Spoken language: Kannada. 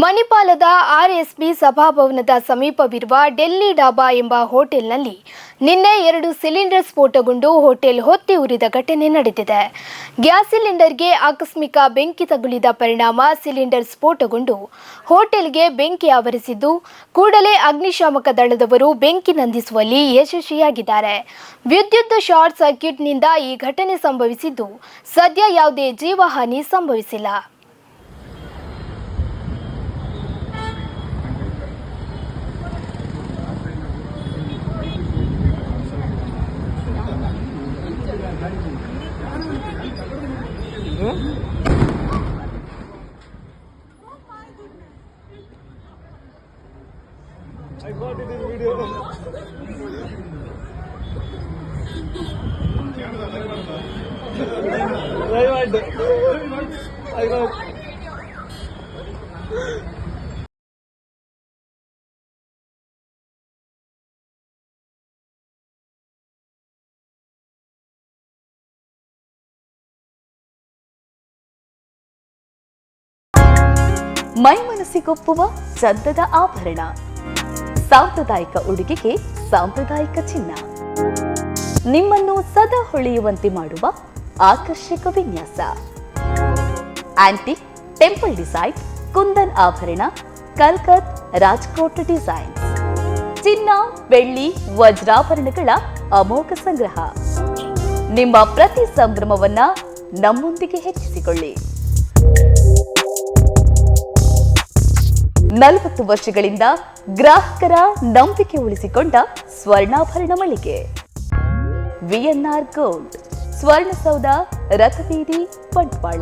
ಮಣಿಪಾಲದ ಆರ್ಎಸ್ಬಿ ಸಭಾಭವನದ ಸಮೀಪವಿರುವ ಡೆಲ್ಲಿ ಡಾಬಾ ಎಂಬ ಹೋಟೆಲ್ನಲ್ಲಿ ನಿನ್ನೆ 2 ಸಿಲಿಂಡರ್ ಸ್ಫೋಟಗೊಂಡು ಹೋಟೆಲ್ ಹೊತ್ತಿ ಉರಿದ ಘಟನೆ ನಡೆದಿದೆ. ಗ್ಯಾಸ್ ಸಿಲಿಂಡರ್ಗೆ ಆಕಸ್ಮಿಕ ಬೆಂಕಿ ತಗುಲಿದ ಪರಿಣಾಮ ಸಿಲಿಂಡರ್ ಸ್ಫೋಟಗೊಂಡು ಹೋಟೆಲ್ಗೆ ಬೆಂಕಿ ಆವರಿಸಿದ್ದು, ಕೂಡಲೇ ಅಗ್ನಿಶಾಮಕ ದಳದವರು ಬೆಂಕಿ ನಂದಿಸುವಲ್ಲಿ ಯಶಸ್ವಿಯಾಗಿದ್ದಾರೆ. ವಿದ್ಯುತ್ ಶಾರ್ಟ್ ಸರ್ಕ್ಯೂಟ್ನಿಂದ ಈ ಘಟನೆ ಸಂಭವಿಸಿದ್ದು, ಸದ್ಯ ಯಾವುದೇ ಜೀವಹಾನಿ ಸಂಭವಿಸಿಲ್ಲ. I got it in video. I got ಮೈ ಮನಸ್ಸಿಗೊಪ್ಪುವ ಚಂದದ ಆಭರಣ, ಸಾಂಪ್ರದಾಯಿಕ ಉಡುಗೆಗೆ ಸಾಂಪ್ರದಾಯಿಕ ಚಿನ್ನ, ನಿಮ್ಮನ್ನು ಸದಾ ಹೊಳೆಯುವಂತೆ ಮಾಡುವ ಆಕರ್ಷಕ ವಿನ್ಯಾಸ, ಆಂಟಿಕ್, ಟೆಂಪಲ್ ಡಿಸೈನ್, ಕುಂದನ್ ಆಭರಣ, ಕಲ್ಕತ್, ರಾಜ್ಕೋಟ್ ಡಿಸೈನ್, ಚಿನ್ನ, ಬೆಳ್ಳಿ, ವಜ್ರಾಭರಣಗಳ ಅಮೋಘ ಸಂಗ್ರಹ. ನಿಮ್ಮ ಪ್ರತಿ ಸಂಭ್ರಮವನ್ನ ನಮ್ಮೊಂದಿಗೆ ಹೆಚ್ಚಿಸಿಕೊಳ್ಳಿ. 40 ವರ್ಷಗಳಿಂದ ಗ್ರಾಹಕರ ನಂಬಿಕೆ ಉಳಿಸಿಕೊಂಡ ಸ್ವರ್ಣಾಭರಣ ಮಳಿಗೆ ವಿಎನ್ಆರ್ ಗೋಲ್ಡ್, ಸ್ವರ್ಣಸೌಧ, ರಥಬೀದಿ, ಬಂಟ್ವಾಳ.